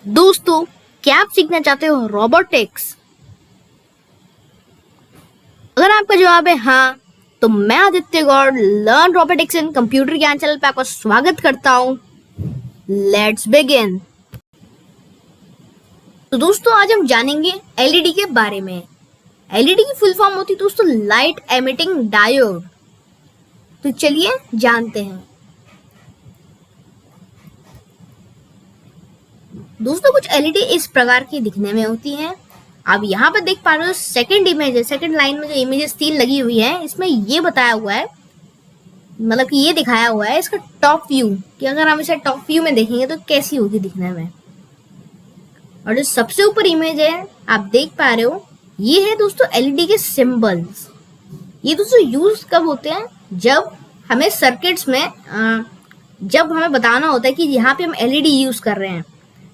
दोस्तों, क्या आप सीखना चाहते हो रोबोटिक्स? अगर आपका जवाब है हाँ, तो मैं Aditya Gaur learn robotics in computer Gyan channel पे आपका स्वागत करता हूँ। Let's begin. तो दोस्तों, आज हम जानेंगे एलईडी के बारे में। एलईडी की फुल फॉर्म होती है दोस्तों लाइट एमिटिंग डायोड। तो चलिए जानते हैं। दोस्तों, कुछ एलईडी इस प्रकार की दिखने में होती हैं। आप यहाँ पर देख पा रहे हो सेकंड इमेज है, सेकंड लाइन में जो इमेजेस 3 लगी हुई है, इसमें ये बताया हुआ है, मतलब कि ये दिखाया हुआ है इसका टॉप व्यू, कि अगर हम इसे टॉप व्यू में देखेंगे तो कैसी होगी दिखने में। और जो सबसे ऊपर इमेज है आप देख पा रहे हो, ये है दोस्तों एलईडी के सिंबल्स। ये दोस्तों यूज कब होते हैं? जब हमें सर्किट्स में जब हमें बताना होता है कि यहाँ पे हम एलईडी यूज कर रहे हैं।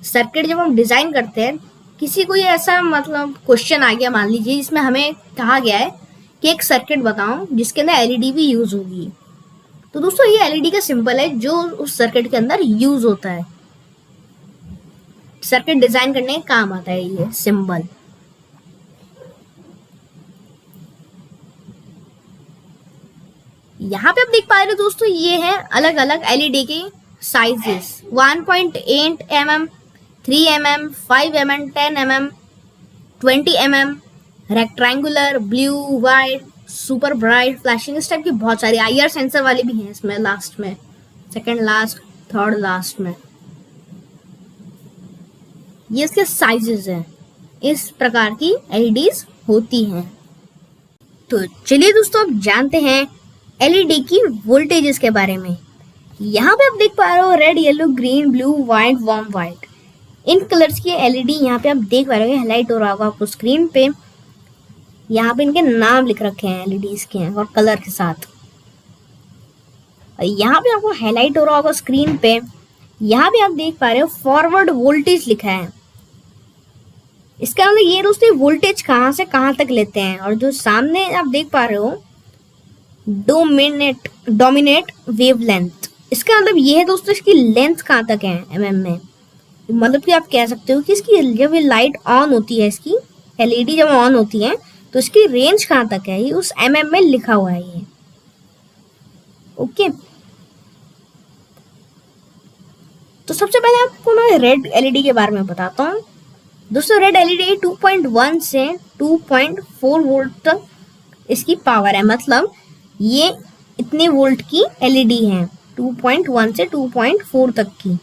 सर्किट जब हम डिजाइन करते हैं, किसी को ये ऐसा मतलब क्वेश्चन आ गया मान लीजिए, जिसमें हमें कहा गया है कि एक सर्किट बताओ जिसके अंदर एलईडी भी यूज होगी। तो दोस्तों ये एलईडी का सिंबल है जो उस सर्किट के अंदर यूज होता है। सर्किट डिजाइन करने का काम आता है ये सिंबल। यहाँ पे आप देख पा रहे हो दोस्तों, ये है अलग अलग एलईडी के sizes. 1.8 mm, 3 mm, 5 mm, 10 mm, 20 mm, rectangular, blue, white, super bright, flashing, इस टाइप की बहुत सारी आईआर सेंसर वाले भी हैं इसमें, लास्ट में, सेकंड लास्ट, थर्ड लास्ट में। ये इसके साइजेस हैं। इस प्रकार की एलईडीज होती हैं। तो चलिए दोस्तों, अब जानते हैं एलईडी की वोल्टेजेस के बारे में। यहाँ पे आप देख पा रहे हो red, yellow, green, blue, white, warm white, इन कलर्स की एलईडी यहाँ पे आप देख पा रहे हो, हाईलाइट हो रहा होगा आपको स्क्रीन पे। यहाँ पे इनके नाम लिख रखे हैं एलईडीज के और कलर के साथ। और यहाँ पे आपको हाईलाइट हो रहा होगा स्क्रीन पे, यहाँ पे आप देख पा रहे हो फॉरवर्ड वोल्टेज लिखा है। इसका मतलब ये दोस्तों वोल्टेज कहाँ से कहाँ तक लेते हैं। और जो सामने आप देख पा रहे हो डोमिनेट वेवलेंथ, इसका मतलब ये है दोस्तों इसकी लेंथ कहाँ तक है एमएम में। मतलब कि आप कह सकते हो कि इसकी जब ये लाइट ऑन होती है, इसकी एलईडी जब ऑन होती है तो इसकी रेंज कहाँ तक है, ये उस एमएम में लिखा हुआ है ये। ओके, तो सबसे पहले आपको मैं रेड एलईडी के बारे में बताता हूँ। दोस्तों रेड एलईडी 2.1 से 2.4 वोल्ट तक इसकी पावर है। मतलब ये इतने वोल्ट की एलईडी है, 2.1 से 2.4 तक की।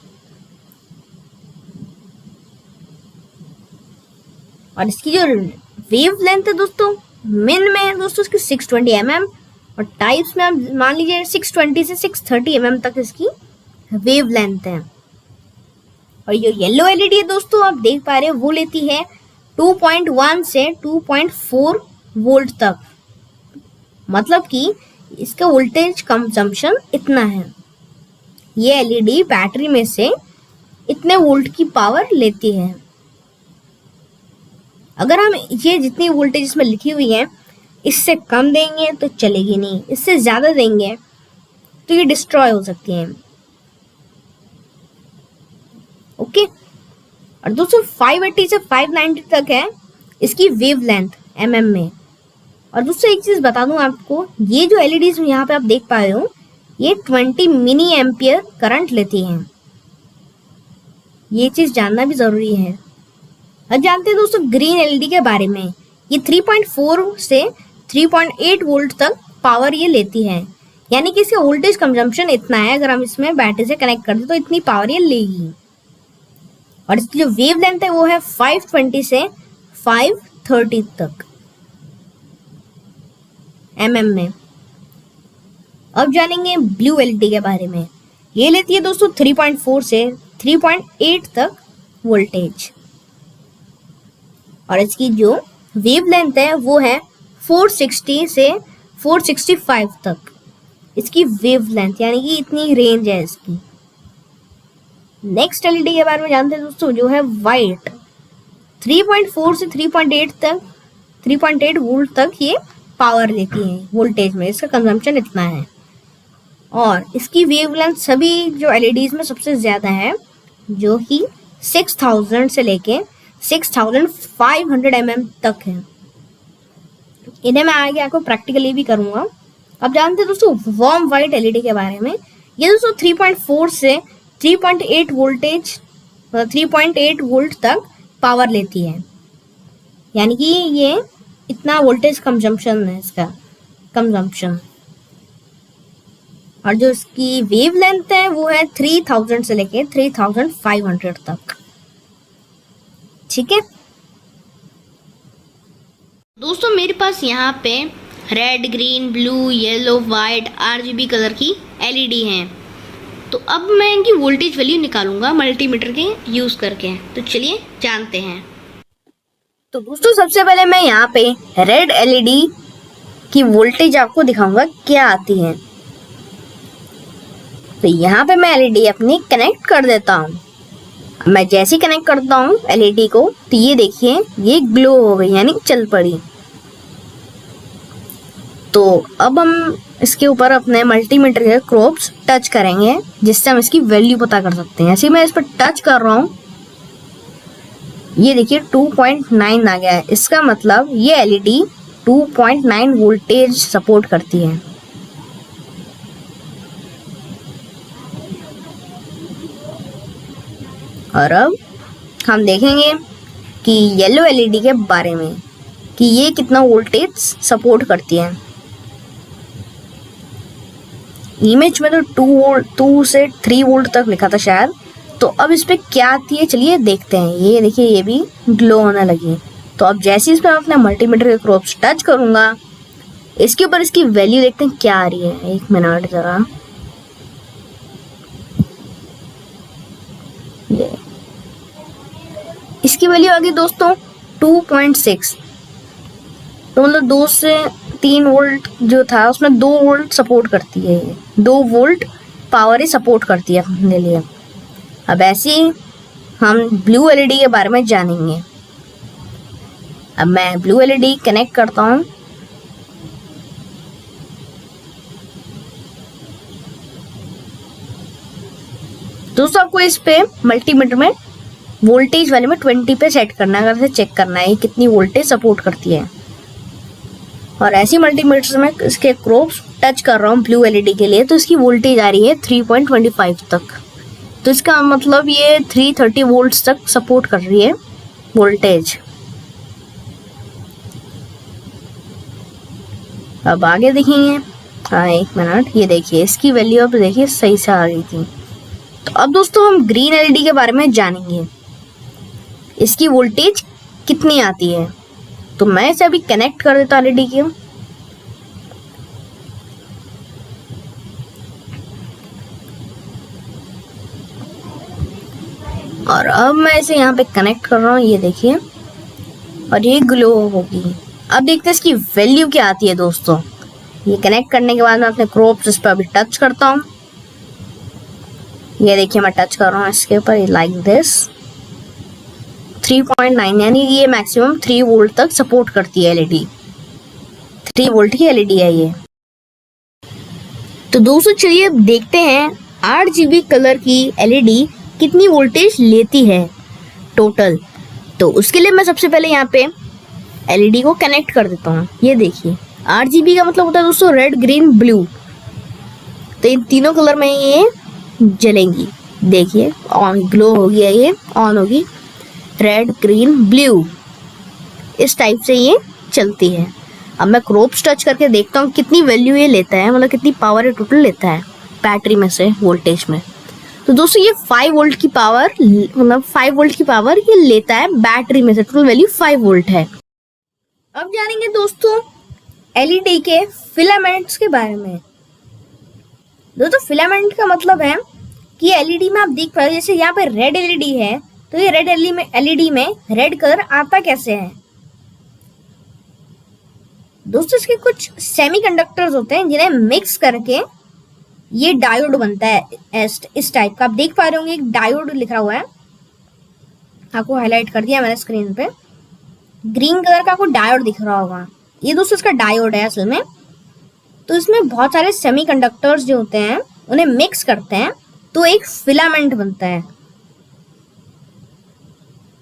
और इसकी जो वेव लेंथ है दोस्तों, मिन में है दोस्तों इसकी 620 mm, और टाइप्स में आप मान लीजिए 620 से 630 mm तक इसकी वेव लेंथ है। और ये येलो एलईडी है दोस्तों, आप देख पा रहे हो, वो लेती है 2.1 से 2.4 वोल्ट तक। मतलब कि इसका वोल्टेज कंजम्पशन इतना है। ये एलईडी बैटरी में से इतने वोल्ट की पावर लेती है। अगर हम ये जितनी वोल्टेज इसमें लिखी हुई है इससे कम देंगे तो चलेगी नहीं, इससे ज्यादा देंगे तो ये डिस्ट्रॉय हो सकती है। ओके, और दोस्तों 580 से 590 तक है इसकी वेव लेंथ एमएम में। और दोस्तों एक चीज बता दूं आपको, ये जो एलईडीज यहाँ पे आप देख पा रहे हो, ये 20 मिनी एम्पियर करंट लेती हैं। ये चीज जानना भी जरूरी है। अब जानते हैं दोस्तों ग्रीन एलईडी के बारे में। ये 3.4 से 3.8 वोल्ट तक पावर ये लेती है। यानी कि इसका वोल्टेज कंजम्पशन इतना है, अगर हम इसमें बैटरी से कनेक्ट कर दे तो इतनी पावर ये लेगी। और इसकी जो वेव लेंथ है वो है 520 से 530 तक एमएम में। अब जानेंगे ब्लू एलईडी के बारे में। ये लेती है दोस्तों 3.4 से 3.8 तक वोल्टेज। और इसकी जो वेव लेंथ है वो है 460 से 465 तक इसकी वेव लेंथ, यानी कि इतनी रेंज है इसकी। नेक्स्ट एलईडी के बारे में जानते हैं दोस्तों, जो है वाइट। 3.4 से 3.8 तक 3.8 वोल्ट तक ये पावर लेती है वोल्टेज में, इसका कंजम्पशन इतना है। और इसकी वेवलेंथ सभी जो एलईडीज में सबसे ज्यादा है, जो कि 6000 से लेके 6500 mm तक है। इन्हें मैं आगे आपको प्रैक्टिकली भी करूंगा। अब जानते हैं दोस्तों वार्म वाइट एलईडी के बारे में। ये दोस्तों 3.4 से 3.8 वोल्टेज 3.8 वोल्ट तक पावर लेती है, यानी कि ये इतना वोल्टेज कंजम्पशन है इसका कंजम्पशन। और जो इसकी वेव लेंथ है वो है 3000 से लेके 3500 तक। ठीक है दोस्तों, मेरे पास यहाँ पे red, green, blue, yellow, white, RGB colour की एलईडी हैं। तो अब मैं इनकी वोल्टेज वैल्यू निकालूंगा मल्टीमीटर के यूज करके। तो चलिए जानते हैं। तो दोस्तों सबसे पहले मैं यहाँ पे रेड एलईडी की वोल्टेज आपको दिखाऊंगा क्या आती है। तो यहाँ पे मैं एलईडी अपनी कनेक्ट कर देता हूँ। मैं जैसे ही कनेक्ट करता हूँ एलईडी को तो ये देखिए ये ग्लो हो गई, यानी चल पड़ी। तो अब हम इसके ऊपर अपने मल्टीमीटर के क्रोब्स टच करेंगे, जिससे हम इसकी वैल्यू पता कर सकते हैं। ऐसे मैं इस पर टच कर रहा हूँ, ये देखिए 2.9 आ गया है। इसका मतलब ये एलईडी 2.9 वोल्टेज सपोर्ट करती है। और अब हम देखेंगे कि येलो एलईडी के बारे में कि ये कितना वोल्टेज सपोर्ट करती है। इमेज में तो 2 से 3 वोल्ट तक लिखा था शायद। तो अब इस पे क्या आती है चलिए देखते हैं। ये देखिए ये भी ग्लो होने लगी। तो अब जैसे इस पे मैं अपने मल्टीमीटर के क्रोब्स टच करूंगा, इसके ऊपर इसकी वैल्यू देखते हैं क्या आ रही है। 1 मिनट जरा, इसकी वैल्यू आ गई दोस्तों 2.6। तो मतलब 2 से 3 वोल्ट जो था उसमें 2 वोल्ट सपोर्ट करती है। ये 2 वोल्ट पावर ही सपोर्ट करती है अपने लिए। अब ऐसे ही हम ब्लू एलईडी के बारे में जानेंगे। अब मैं ब्लू एलईडी कनेक्ट करता हूँ। दोस्तों आपको इस पे मल्टीमीटर में वोल्टेज वाले में 20 पे सेट करना है, अगर चेक करना है कितनी वोल्टेज सपोर्ट करती है। और ऐसी मल्टीमीटर में इसके क्रोब्स टच कर रहा हूँ ब्लू एलईडी के लिए, तो इसकी वोल्टेज आ रही है 3.25 तक। तो इसका मतलब ये 330 वोल्ट्स तक सपोर्ट कर रही है वोल्टेज। अब आगे देखेंगे। हाँ 1 मिनट, ये देखिए इसकी वैल्यू अब देखिए सही से आ गई थी। तो अब दोस्तों हम ग्रीन एलईडी के बारे में जानेंगे, इसकी वोल्टेज कितनी आती है। तो मैं इसे अभी कनेक्ट कर देता हूँ एलईडी के। और अब मैं इसे यहाँ पे कनेक्ट कर रहा हूँ, ये देखिए, और ये ग्लो होगी। अब देखते हैं इसकी वैल्यू क्या आती है दोस्तों। ये कनेक्ट करने के बाद मैं अपने क्रोब्स इस पर अभी टच करता हूँ। ये देखिए मैं टच कर रहा हूँ इसके ऊपर, लाइक दिस 3.9, यानी ये मैक्सिमम 3 वोल्ट तक सपोर्ट करती है एलईडी। 3 वोल्ट की एलईडी है ये। तो दोस्तों चलिए देखते हैं RGB कलर की एलईडी कितनी वोल्टेज लेती है टोटल। तो उसके लिए मैं सबसे पहले यहाँ पे एलईडी को कनेक्ट कर देता हूँ। ये देखिए RGB का मतलब होता है दोस्तों रेड, ग्रीन, ब्लू। तो इन तीनों कलर में ये जलेंगी। देखिए ऑन ग्लो हो गया, ये ऑन होगी। रेड, ग्रीन, ब्लू इस टाइप से ये चलती है। अब मैं क्रोब्स टच करके देखता हूँ कितनी वैल्यू ये लेता है, मतलब कितनी पावर ये टोटल लेता है बैटरी में से वोल्टेज में। तो दोस्तों ये 5 वोल्ट की पावर, मतलब 5 वोल्ट की पावर ये लेता है बैटरी में से। टोटल वैल्यू 5 वोल्ट है। अब जानेंगे दोस्तों एलईडी के फिलामेंट्स के बारे में। दोस्तों फिलामेंट का मतलब है कि एलईडी में आप देख पा रहे हो, जैसे यहाँ पे रेड एलईडी है, तो ये रेड एलईडी में रेड कलर आता कैसे है। दोस्तों इसके कुछ सेमीकंडक्टर्स होते हैं जिन्हें मिक्स करके ये डायोड बनता है इस टाइप का। आप देख पा रहे होंगे एक डायोड लिखा हुआ है, आपको हाईलाइट कर दिया मैंने स्क्रीन पे। ग्रीन कलर का आपको डायोड दिख रहा होगा, ये दोस्तों इसका डायोड है असल में। तो इसमें बहुत सारे सेमीकंडक्टर्स जो होते हैं उन्हें मिक्स करते हैं तो एक फिलामेंट बनता है।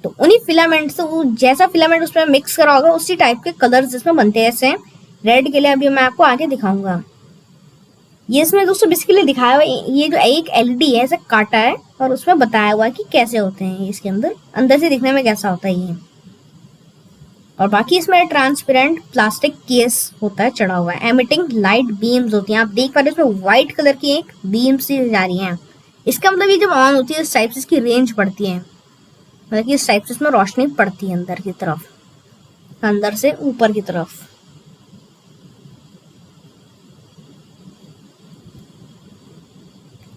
तो उन्हीं फिलामेंट से वो जैसा फिलामेंट उसमें मिक्स करा होगा उसी टाइप के कलर्स इसमें बनते हैं। ऐसे रेड के लिए अभी मैं आपको आगे दिखाऊंगा। ये इसमें दोस्तों बेसिकली दिखाया हुआ है, ये जो एक एलईडी है ऐसे काटा है और उसमें बताया हुआ है कि कैसे होते हैं इसके अंदर से दिखने में कैसा होता है ये। और बाकी इसमें ट्रांसपेरेंट प्लास्टिक केस होता है चढ़ा हुआ है। एमिटिंग लाइट बीम्स होती हैं, आप देख पा रहे हैं इसमें व्हाइट कलर की एक बीम सी जा रही है। इसका मतलब ये जब ऑन होती है इस टाइप से इसकी रेंज पड़ती है, मतलब कि इस टाइप से इसमें रोशनी पड़ती है अंदर की तरफ, अंदर से ऊपर की तरफ।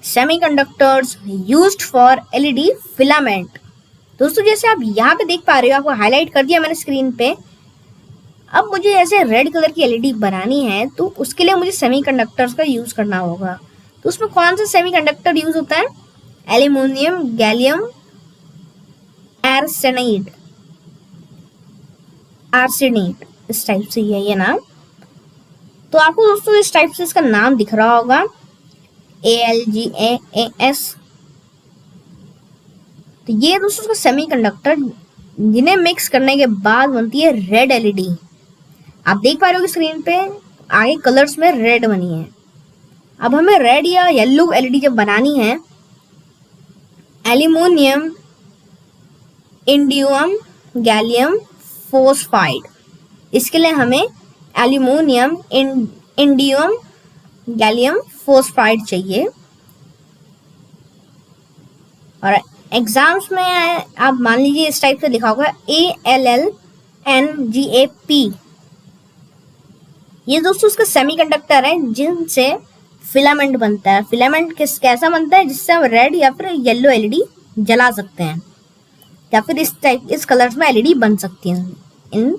Semiconductors used for LED filament. दोस्तों जैसे आप यहाँ पे देख पा रहे हो, आपको हाईलाइट कर दिया मैंने स्क्रीन पे। अब मुझे ऐसे रेड कलर की एलईडी बनानी है तो उसके लिए मुझे सेमीकंडक्टर्स का यूज करना होगा। तो उसमें कौन सा सेमीकंडक्टर यूज होता है? एल्यूमिनियम गैलियम आर्सेनाइड, आर्सेनाइड इस टाइप से ये नाम। तो आपको दोस्तों इस टाइप से इसका नाम दिख रहा होगा, AlGaAs। तो ये दोस्तों उसका सेमीकंडक्टर जिन्हें मिक्स करने के बाद बनती है रेड एलईडी। आप देख पा रहे हो स्क्रीन पे आगे कलर्स में रेड बनी है। अब हमें रेड या येलो एलईडी जब बनानी है, एल्यूमिनियम इंडियम गैलियम फोस्फाइड, इसके लिए हमें एल्यूमिनियम इंडियम गैलियम फोस्फाइड चाहिए। और एग्जाम्स में आप मान लीजिए इस टाइप से लिखा होगा ALLNGAP। ये दोस्तों उसका सेमीकंडक्टर है जिनसे फिलामेंट बनता है। फिलामेंट कैसा बनता है? जिससे हम रेड या फिर येलो एलईडी जला सकते हैं, या फिर इस कलर्स में एलईडी बन सकती है इन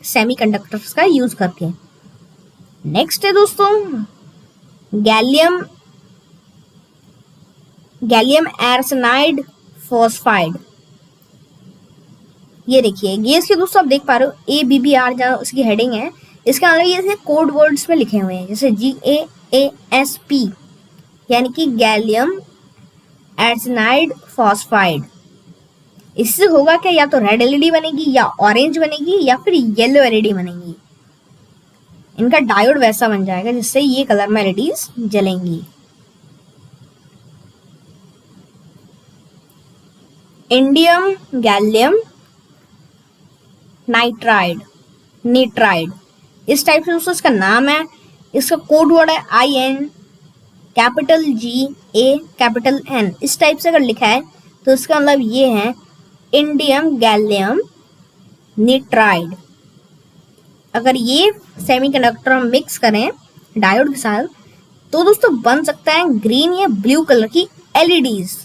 सेमीकंडक्टर्स का यूज करके। नेक्स्ट है दोस्तों गैलियम आर्सेनाइड फॉस्फाइड। ये देखिए, ये इसके दोस्तों आप देख पा रहे हो ABBR जहाँ उसकी हेडिंग है, इसका मतलब ये कोड वर्ड्स में लिखे हुए हैं, जैसे GaAsP यानी कि गैलियम आर्सेनाइड फॉस्फाइड। इससे होगा क्या, या तो रेड एलईडी बनेगी या ऑरेंज बनेगी या फिर येलो एलईडी बनेगी। इनका डायोड वैसा बन जाएगा जिससे ये कलर में एलईडीज जलेंगी। इंडियम गैलियम नाइट्राइड इस टाइप से दोस्तों इसका नाम है। इसका कोड वर्ड है IN capital GA capital N। इस टाइप से अगर लिखा है तो इसका मतलब ये है इंडियम गैलियम नाइट्राइड। अगर ये सेमीकंडक्टर हम मिक्स करें डायोड के साथ तो दोस्तों बन सकता है ग्रीन या ब्लू कलर की एलईडीज।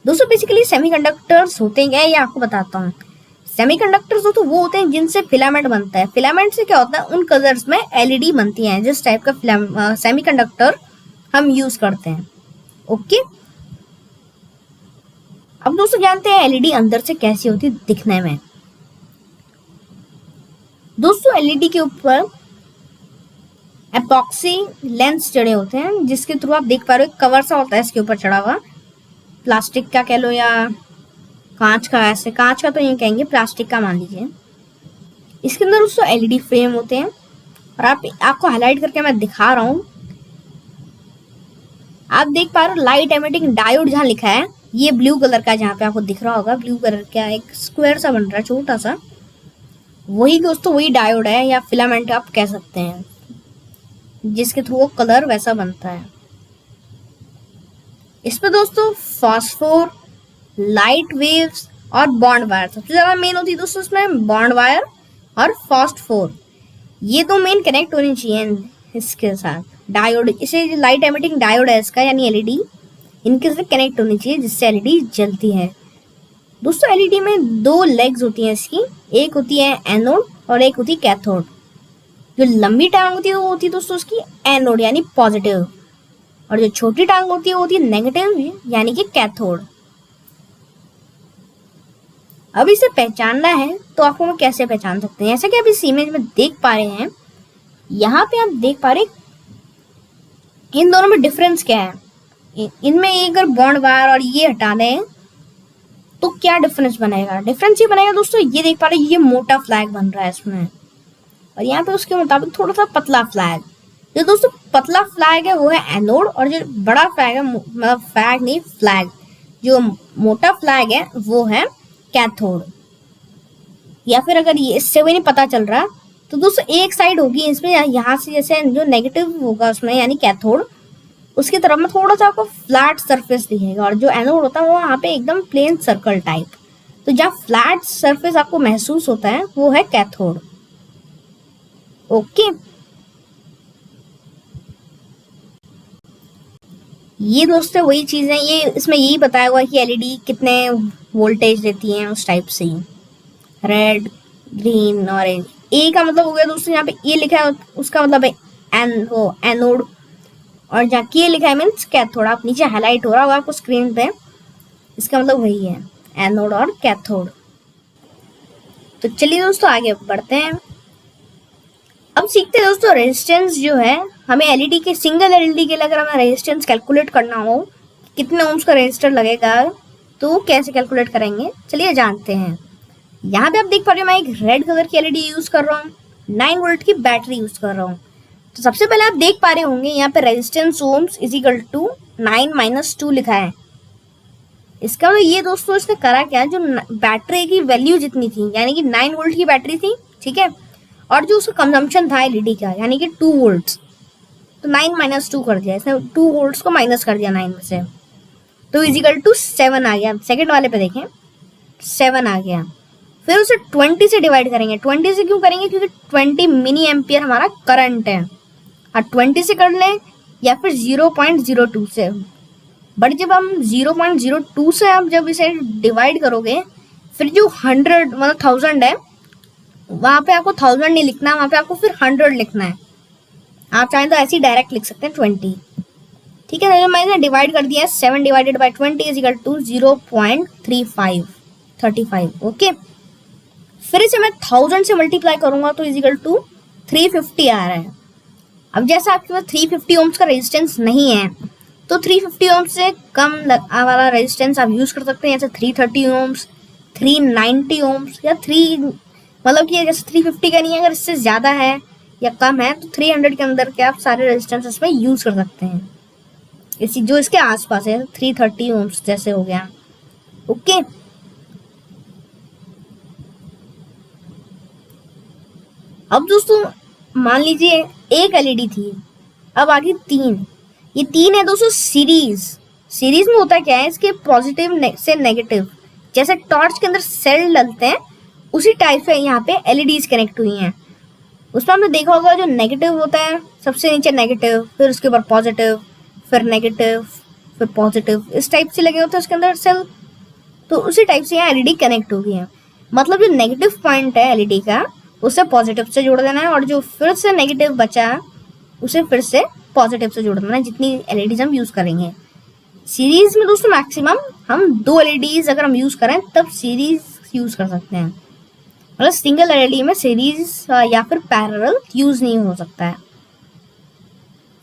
दोस्तों बेसिकली सेमीकंडक्टर्स होते हैं क्या, ये आपको बताता हूँ। सेमीकंडक्टर्स दोस्तों वो होते हैं जिनसे फिलामेंट बनता है। फिलामेंट से क्या होता है, उन कलर्स में एलईडी बनती है जिस टाइप का सेमीकंडक्टर हम यूज करते हैं। ओके, अब दोस्तों जानते हैं एलईडी अंदर से कैसी होती है दिखने में। दोस्तों एलईडी के ऊपर एपॉक्सी लेंस चढ़े होते हैं जिसके थ्रू आप देख पा रहे हो कवर सा होता है इसके ऊपर चढ़ा हुआ, प्लास्टिक का कह लो या कांच का। ऐसे कांच का तो नहीं कहेंगे, प्लास्टिक का मान लीजिए। इसके अंदर दोस्तों एलईडी फ्रेम होते हैं और आपको हाईलाइट करके मैं दिखा रहा हूँ। आप देख पा रहे हो लाइट एमिटिंग डायोड जहाँ लिखा है, ये ब्लू कलर का जहाँ पे आपको दिख रहा होगा, ब्लू कलर का एक स्क्वायर सा बन रहा है छोटा सा, वही दोस्तों वही डायोड है या फिलामेंट आप कह सकते हैं, जिसके थ्रू वो कलर वैसा बनता है। इसमें दोस्तों फास्फोर, लाइट वेव्स और बॉन्ड वायर सबसे ज्यादा मेन होती है दोस्तों। इसमें बॉन्ड वायर और फास्फोर ये दो मेन कनेक्ट होनी चाहिए इसके साथ। डायोड, इसे लाइट एमिटिंग डायोड है इसका यानी एलईडी, इनके साथ कनेक्ट होनी चाहिए जिससे एलईडी जलती है। दोस्तों एलईडी में दो लेग्स होती हैं इसकी, एक होती है एनोड और एक होती है कैथोड। जो लंबी टांग होती है वो होती है दोस्तों उसकी एनोड यानी पॉजिटिव, और जो छोटी टांग होती है वो होती है नेगेटिव यानी कि कैथोड। अब इसे पहचानना है तो आपको हम कैसे पहचान सकते हैं, जैसे कि आप इस इमेज में देख पा रहे हैं, यहाँ पे आप देख पा रहे इन दोनों में डिफरेंस क्या है। इनमें एक अगर बॉन्ड वायर और ये हटा दें तो क्या डिफरेंस बनेगा? डिफरेंस ये बनेगा दोस्तों, ये देख पा रहे ये मोटा फ्लैग बन रहा है इसमें, और यहाँ पे उसके मुताबिक थोड़ा सा पतला फ्लैग। जो दोस्तों पतला फ्लैग है वो है एनोड, और जो बड़ा फ्लैग है, मतलब फ्लैग नहीं फ्लैग, जो मोटा फ्लैग है वो है कैथोड। या फिर अगर ये इससे भी नहीं पता चल रहा तो दोस्तों एक साइड होगी इसमें, यहाँ से जैसे जो नेगेटिव होगा उसमें यानी कैथोड, उसकी तरफ में थोड़ा सा आपको फ्लैट सरफेस दिखेगा, और जो एनोड होता है वो वहाँ पे एकदम प्लेन सर्कल टाइप। तो जहाँ फ्लैट सरफेस आपको महसूस होता है वो है कैथोड। ओके, ये दोस्तों वही चीज है, ये इसमें यही बताया हुआ है कि एलईडी कितने वोल्टेज देती है, उस टाइप से ही। Red, green, orange. ए का मतलब हो गया दोस्तों, यहाँ पे ए लिखा है उसका मतलब है एनोड, और जहाँ के लिखा है मीन्स कैथोड। आप नीचे हाईलाइट हो रहा होगा आपको स्क्रीन पे, इसका मतलब वही है एनोड और कैथोड। तो चलिए दोस्तों आगे बढ़ते हैं। अब सीखते हैं दोस्तों रेजिस्टेंस जो है, हमें एलईडी के सिंगल एलईडी के लिए अगर हमें रेजिस्टेंस कैलकुलेट करना हो, कितने ओम्स का रेजिस्टर लगेगा, तो कैसे कैलकुलेट करेंगे, चलिए जानते हैं। यहाँ पे आप देख पा रहे हो मैं एक रेड कलर की एलईडी यूज कर रहा हूँ, 9 वोल्ट की बैटरी यूज कर रहा हूँ। तो सबसे पहले आप देख पा रहे होंगे यहाँ पे resistance ohms is equal to 9 - 2 लिखा है। इसका मतलब ये दोस्तों इसने करा क्या, जो बैटरी की वैल्यू जितनी थी यानी कि 9 वोल्ट की बैटरी थी, ठीक है, और जो उसका कंजम्पशन था एलईडी का यानी कि 2 वोल्ट, तो 9 - 2 कर दिया इसने, 2 वोल्ट को माइनस कर दिया 9 में से, तो इज इक्वल टू 7 आ गया। सेकंड वाले पे देखें 7 आ गया। फिर उसे 20 से डिवाइड करेंगे। 20 से क्यों करेंगे, क्योंकि 20 मिली एम्पियर हमारा करंट है, और 20 से कर लें या फिर 0.02 से, बट जब हम 0.02 से आप जब इसे डिवाइड करोगे, फिर जो 100 मतलब 1000 है वहाँ पे आपको 1000 नहीं लिखना, वहाँ पे आपको फिर 100 लिखना है। आप चाहें तो ऐसे ही डायरेक्ट लिख सकते हैं 20, ठीक है। तो मैंने डिवाइड कर दिया है, 7 divided by 20 is equal to 0.35। Okay, फिर इसे मैं 1000 से मल्टीप्लाई करूंगा तो इज इक्वल टू 350 आ रहा है। अब जैसा आपके पास 350 ओम्स का रेजिस्टेंस नहीं है, तो 350 ओम्स से कम वाला रेजिस्टेंस आप यूज कर सकते हैं, जैसे 330 ओम्स, 390 ओम्स, या 3 मतलब कि जैसे 350 का नहीं है, अगर इससे ज्यादा है या कम है तो 300 के अंदर के आप सारे रेजिस्टेंस इसमें यूज कर सकते हैं, इसी जो इसके आसपास है 330 ओम्स जैसे हो गया। ओके, अब दोस्तों मान लीजिए एक एलईडी थी, अब आगे 3, ये 3 है दोस्तों सीरीज में होता क्या है, इसके पॉजिटिव से नेगेटिव, जैसे टॉर्च के अंदर सेल डलते हैं उसी टाइप से यहाँ पे एलईडीज कनेक्ट हुई हैं। उसमें हमने देखा होगा जो नेगेटिव होता है सबसे नीचे नेगेटिव, फिर उसके ऊपर पॉजिटिव, फिर नेगेटिव, फिर पॉजिटिव, इस टाइप से लगे होते हैं उसके अंदर सेल। तो उसी टाइप से यहाँ एलईडी कनेक्ट हो गई है। मतलब जो नेगेटिव पॉइंट है एलईडी का उसे पॉजिटिव से जोड़ देना है, और जो फिर से नेगेटिव बचा उसे फिर से पॉजिटिव से जोड़ देना है, जितनी एलईडीज हम यूज करेंगे। सीरीज में दोस्तों मैक्सिमम हम 2 एलईडीज अगर हम यूज करें तब सीरीज यूज कर सकते हैं, मतलब सिंगल एलईडी में सीरीज या फिर पैरेलल यूज नहीं हो सकता है,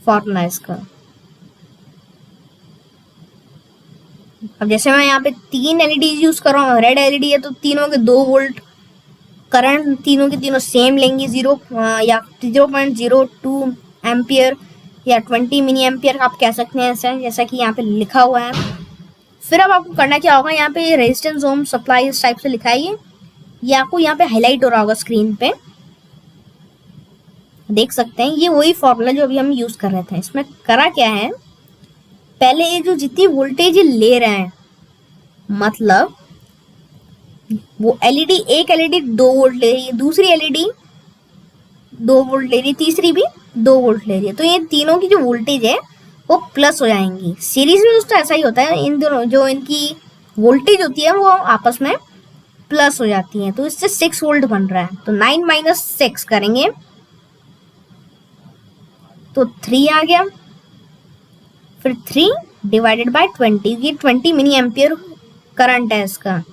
फॉर्मूला इसका। अब जैसे मैं यहाँ पे 3 एलईडी यूज कर रहा हूँ, रेड एलईडी है तो तीनों के 2 वोल्ट करंट, तीनों के तीनों सेम लेंगी, 0.02 एम्पियर या 20 मिली एम्पियर आप कह सकते हैं ऐसा, जैसा कि यहाँ पे लिखा हुआ है। फिर अब आपको करना क्या होगा, यहाँ पे रेजिस्टेंस ओम सप्लाई इस टाइप से लिखा है, ये आपको यहाँ पे हाईलाइट हो रहा होगा स्क्रीन पे, देख सकते हैं। ये वही फॉर्मूला जो अभी हम यूज कर रहे थे। इसमें करा क्या है, पहले ये जो जितनी वोल्टेज ले रहे हैं, मतलब वो एलईडी, एक एलईडी 2 वोल्ट ले रही है, दूसरी एलईडी 2 वोल्ट ले रही है, तीसरी भी 2 वोल्ट ले रही है, तो ये तीनों की जो वोल्टेज है वो प्लस हो जाएंगी। सीरीज में दोस्तों ऐसा ही होता है, इन दोनों जो इनकी वोल्टेज होती है वो आपस में प्लस हो जाती है, तो इससे 6 वोल्ट बन रहा है। तो 9 - 6 करेंगे तो 3 आ गया, फिर 3 डिवाइडेड बाय 20, ये 20 मिली एम्पियर करंट है इसका।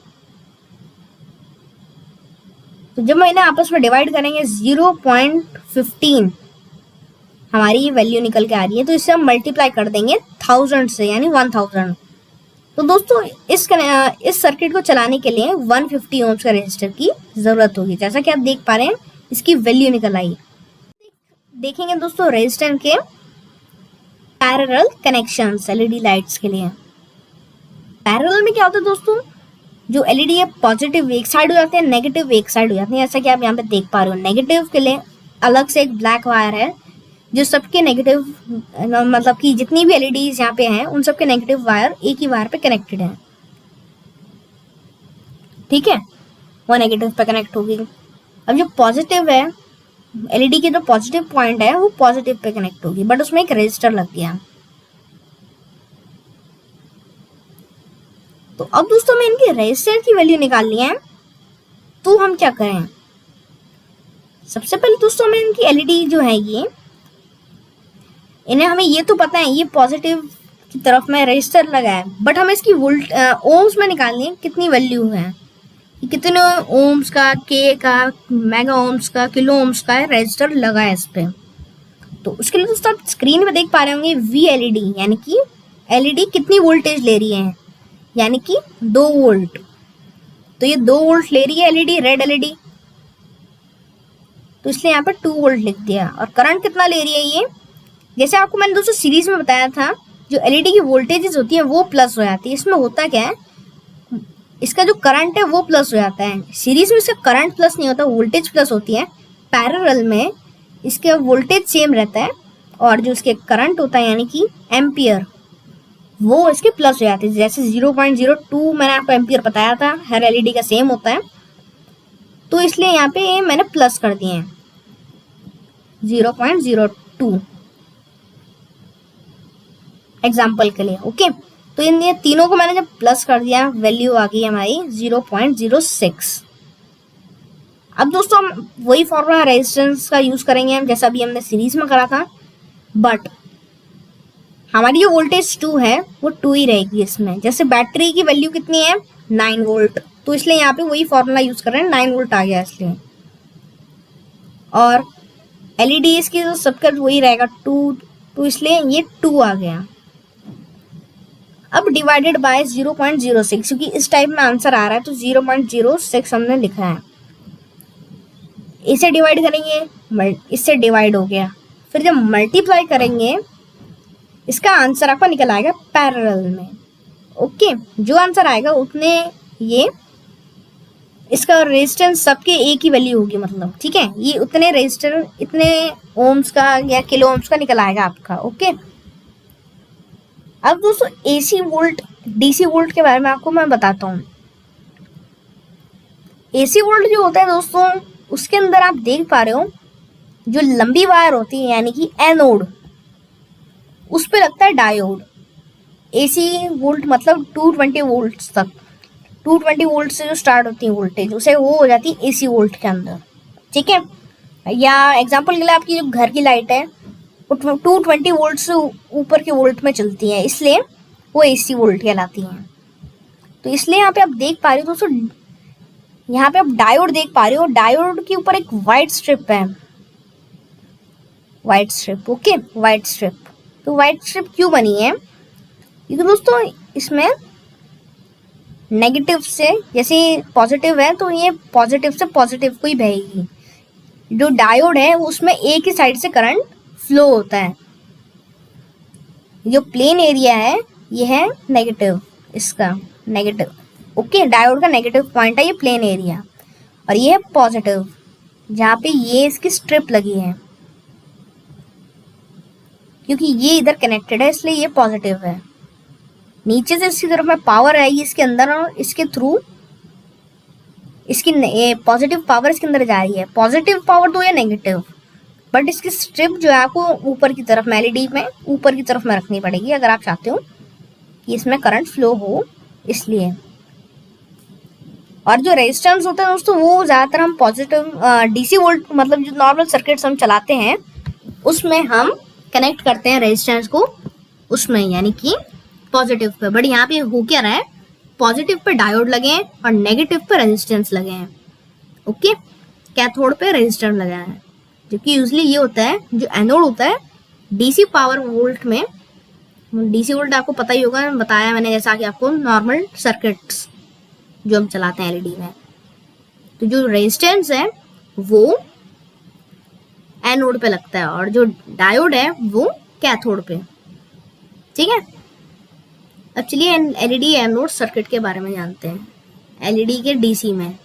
तो जब मैं इन्हें आपस में डिवाइड करेंगे 0.15 हमारी ये वैल्यू निकल के आ रही है, तो इससे हम मल्टीप्लाई कर देंगे 1000 से, यानी 1000। तो दोस्तों इस सर्किट को चलाने के लिए 150 ओम्स का रेजिस्टर की जरूरत होगी। जैसा कि आप देख पा रहे हैं इसकी वैल्यू निकल आई। देखेंगे दोस्तों रेजिस्टेंस के पैरेलल कनेक्शंस एलईडी लाइट्स के लिए। पैरेलल में क्या होता है दोस्तों, जो एलईडी है पॉजिटिव एक साइड हो जाते हैं, नेगेटिव एक साइड हो जाते हैं। जैसा कि आप यहाँ पे देख पा रहे हो, नेगेटिव के लिए अलग से एक ब्लैक वायर है जो सबके नेगेटिव, मतलब कि जितनी भी एलईडीज यहाँ पे हैं उन सबके नेगेटिव वायर एक ही वायर पे कनेक्टेड है। ठीक है, वो नेगेटिव पे कनेक्ट होगी। अब जो पॉजिटिव है, एलईडी की जो पॉजिटिव पॉइंट है वो पॉजिटिव पे कनेक्ट होगी, बट उसमें एक रेजिस्टर लग गया। तो अब दोस्तों हमें इनकी रेजिस्टेंस की वैल्यू निकालनी है, तो हम क्या करें। सबसे पहले दोस्तों हमें इनकी एलईडी जो है ये, इन्हें हमें ये तो पता है ये पॉजिटिव की तरफ में रेजिस्टर लगा है, बट हमें इसकी वोल्ट ओम्स में निकालनी है कितनी वैल्यू है, कितने ओम्स का, के का, मेगा ओम्स का, किलो ओम्स का रेजिस्टर लगा है इस पे। तो उसके लिए दोस्तों आप स्क्रीन पे देख पा रहे होंगे VLED, यानी कि एलईडी कितनी वोल्टेज ले रही है, यानी कि 2 वोल्ट। तो ये 2 वोल्ट ले रही है एलईडी, रेड एलईडी, तो इसलिए यहाँ पे 2 वोल्ट लिख दिया। और करंट कितना ले रही है ये, जैसे आपको मैंने दोस्तों सीरीज में बताया था, जो एलईडी की वोल्टेजेस होती है वो प्लस हो जाती है। इसमें होता क्या है, इसका जो करंट है वो प्लस हो जाता है। सीरीज में इसका करंट प्लस नहीं होता, वोल्टेज प्लस होती है। पैरेलल में इसके वोल्टेज सेम रहता है और जो इसके करंट होता है यानी कि एम्पियर, वो इसके प्लस हो जाते हैं। जैसे 0.02 मैंने आपको एम्पियर बताया था, हर एलईडी का सेम होता है, तो इसलिए यहाँ पे मैंने प्लस कर दिए हैं 0.02 एग्जाम्पल के लिए। ओके, तो इन ये तीनों को मैंने जब प्लस कर दिया, वैल्यू आ गई हमारी 0.06। अब दोस्तों हम वही फॉर्मूला रेजिस्टेंस का यूज करेंगे हम, जैसा अभी हमने सीरीज में करा था, बट हमारी जो वोल्टेज 2 है वो 2 ही रहेगी इसमें। जैसे बैटरी की वैल्यू कितनी है 9 वोल्ट, तो इसलिए यहाँ पे वही फॉर्मूला यूज कर रहे हैं, 9 वोल्ट आ गया इसलिए। और एलईडी की तो सबका वही रहेगा 2, तो इसलिए ये 2 आ गया। अब डिवाइडेड बाय 0.06, क्योंकि इस टाइप में आंसर आ रहा है तो 0.06 हमने लिखा है। इसे डिवाइड करेंगे, इससे डिवाइड हो गया, फिर जब मल्टीप्लाई करेंगे इसका आंसर आपका निकल आएगा पैरेलल में। ओके, जो आंसर आएगा उतने ये इसका रेजिस्टेंस सबके एक ही वैल्यू होगी, मतलब ठीक है, ये उतने रेजिस्टर इतने ओम्स का या किलो ओम्स का निकल आएगा आपका। ओके, अब दोस्तों AC वोल्ट DC वोल्ट के बारे में आपको मैं बताता हूँ। AC वोल्ट जो होता है दोस्तों, उसके अंदर आप देख पा रहे हो जो लंबी वायर होती है यानी कि एनोड, उस पे लगता है डायोड। AC वोल्ट मतलब 220 वोल्ट तक, 220 वोल्ट से जो स्टार्ट होती है वोल्टेज, उसे वो हो जाती है AC वोल्ट के अंदर। ठीक है, या एग्जांपल के लिए आपकी जो घर की लाइट है वो 220 वोल्ट से ऊपर के वोल्ट में चलती है, इसलिए वो AC वोल्ट कहलाती हैं। तो इसलिए यहाँ पे आप देख पा रहे हो दोस्तों, यहाँ पे आप डायोड देख पा रहे हो, डायोड के ऊपर एक व्हाइट स्ट्रिप है, white strip. Okay, white strip, तो व्हाइट स्ट्रिप क्यों बनी है, क्योंकि दोस्तों इसमें नेगेटिव से, जैसे पॉजिटिव है तो ये पॉजिटिव से पॉजिटिव को ही बहेगी। जो डायोड है उसमें एक ही साइड से करंट फ्लो होता है। जो प्लेन एरिया है ये है नेगेटिव, इसका नेगेटिव। ओके, डायोड का नेगेटिव पॉइंट है ये प्लेन एरिया, और ये है पॉजिटिव जहाँ पे ये इसकी स्ट्रिप लगी है, क्योंकि ये इधर कनेक्टेड है इसलिए ये पॉजिटिव है। नीचे से इसकी तरफ में पावर आएगी इसके अंदर, और इसके थ्रू इसकी पॉजिटिव पावर इसके अंदर जा रही है। पॉजिटिव पावर तो ये नेगेटिव, बट इसकी स्ट्रिप जो है आपको ऊपर की तरफ एलईडी में ऊपर की तरफ में रखनी पड़ेगी अगर आप चाहते हो कि इसमें करंट फ्लो हो, इसलिए। और जो रेजिस्टेंस होता है दोस्तों वो ज़्यादातर हम पॉजिटिव DC वोल्ट, मतलब जो नॉर्मल सर्किट्स हम चलाते हैं उसमें हम कनेक्ट करते हैं रेजिस्टेंस को उसमें, यानी कि पॉजिटिव पे। बट यहाँ पे हो क्या रहा है, पॉजिटिव पे डायोड लगे हैं और नेगेटिव पे रेजिस्टेंस लगे हैं। ओके, कैथोड पे रेजिस्टर लगा है, जो कि यूजली ये होता है, जो एनोड होता है DC पावर वोल्ट में डीसी वोल्ट आपको पता ही होगा, बताया मैंने जैसा कि आपको नॉर्मल सर्किट्स जो हम चलाते हैं एलईडी में। तो जो रेजिस्टेंस है वो एनोड पे लगता है और जो डायोड है वो कैथोड पे। ठीक है, अब चलिए एलईडी एनोड सर्किट के बारे में जानते हैं। एलईडी के डीसी में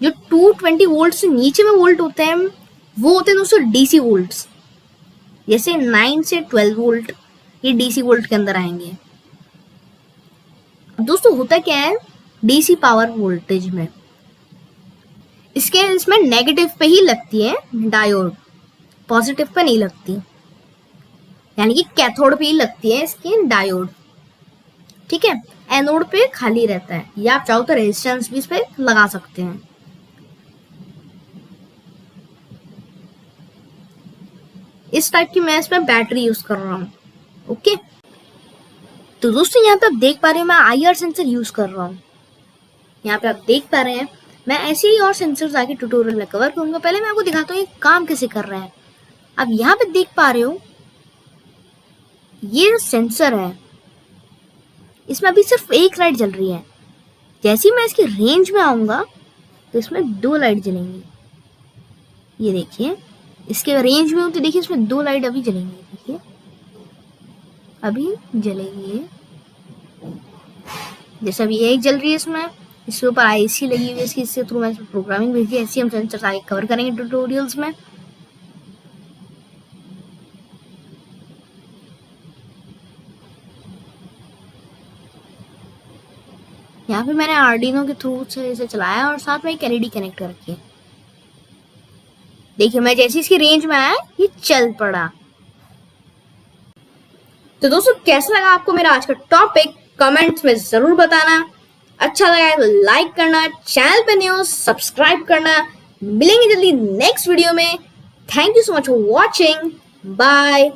जो 220 वोल्ट से नीचे में वोल्ट होते हैं वो होते हैं दोस्तों डीसी वोल्ट्स। जैसे 9 से 12 वोल्ट ये डीसी वोल्ट के अंदर आएंगे। दोस्तों होता क्या है डीसी पावर वोल्टेज में, इसमें नेगेटिव पे ही लगती है डायोड, पॉजिटिव पे नहीं लगती, यानी कि कैथोड पे ही लगती है इसकी डायोड। ठीक है, एनोड पे खाली रहता है, या आप चाहो तो रेजिस्टेंस भी इस पे लगा सकते हैं। इस टाइप की मैं इसमें बैटरी यूज कर रहा हूँ। ओके, तो दोस्तों यहाँ पे आप देख पा रहे हैं मैं IR सेंसर यूज कर रहा हूँ। यहाँ पे आप देख पा रहे हैं मैं ऐसे ही और सेंसर्स आगे ट्यूटोरियल में कवर करूंगा। पहले मैं आपको दिखाता हूँ ये काम कैसे कर रहे हैं। आप यहाँ पे देख पा रहे हो ये जो सेंसर है इसमें अभी सिर्फ एक लाइट जल रही है। जैसे ही मैं इसकी रेंज में आऊंगा तो इसमें 2 लाइट जलेंगी। ये देखिए इसके रेंज में हूँ तो देखिए इसमें 2 लाइट अभी जलेंगी। देखिए अभी जलेगी ये, जैसे अभी एक जल रही है इसमें, इसके ऊपर IC लगी हुई है इसकी, इसके थ्रू मैं इसमें प्रोग्रामिंग भेजी। ऐसे हम सेंसर आगे कवर करेंगे ट्यूटोरियल्स में। यहाँ पे मैंने आर्डिनो के थ्रू से इसे चलाया और साथ में एक LED कनेक्ट कर रखी है। देखिए मैं जैसे इसकी रेंज में आया ये चल पड़ा। तो दोस्तों कैसा लगा आपको मेरा आज का टॉपिक कमेंट्स में जरूर बताना। अच्छा लगा है तो लाइक करना, चैनल पे नए हो सब्सक्राइब करना। मिलेंगे जल्दी नेक्स्ट वीडियो में। Thank you so much for watching, bye.